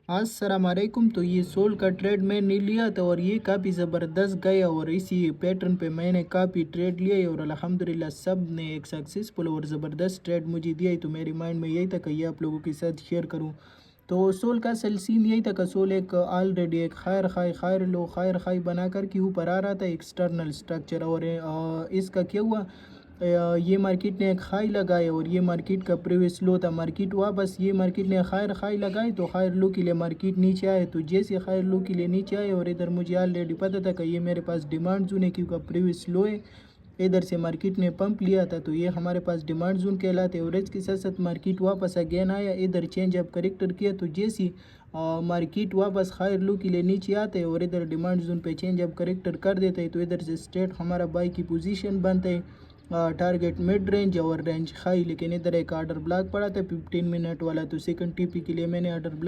अस्सलामुअलैकुम। तो ये सोल का ट्रेड मैंने लिया था और ये काफ़ी ज़बरदस्त गया और इसी पैटर्न पे मैंने काफ़ी ट्रेड लिए और अल्हम्दुलिल्लाह सब ने एक सक्सेसफुल और ज़बरदस्त ट्रेड मुझे दिया ही। तो मेरे माइंड में यही था कि ये आप लोगों के साथ शेयर करूं। तो सोल का असल सीन यही था कि सोल एक ऑलरेडी एक खैर खाई बना कर के ऊपर आ रहा था एक्सटर्नल स्ट्रक्चर और इसका क्या हुआ, ये मार्केट ने एक हाई लगाए और ये मार्केट का प्रीवियस लो था। मार्केट वापस ये मार्केट ने खैर हाई लगाई तो खैर लो के लिए मार्केट नीचे आए। तो जैसे खैर लो के लिए नीचे आए और इधर मुझे ऑलरेडी पता था कि ये मेरे पास डिमांड जोन है क्योंकि प्रीवियस लो है। इधर से मार्केट ने पंप लिया था तो ये हमारे पास डिमांड जोन कहलाते और इसके साथ साथ मार्केट वापस अगेन आया, इधर चेंज अप करेक्टर किया। तो जैसी मार्केट वापस हायर लो के लिए नीचे आते हैं और इधर डिमांड जोन पे चेंज अप करेक्टर कर देते हैं तो इधर से स्ट्रेट हमारा बाई की पोजीशन बनता है, टारगेट मिड रेंज और रेंज हाई। लेकिन इधर एक आर्डर ब्लॉक पड़ा था 15 मिनट वाला, तो सेकंड टीपी के लिए मैंने आर्डर ब्लॉक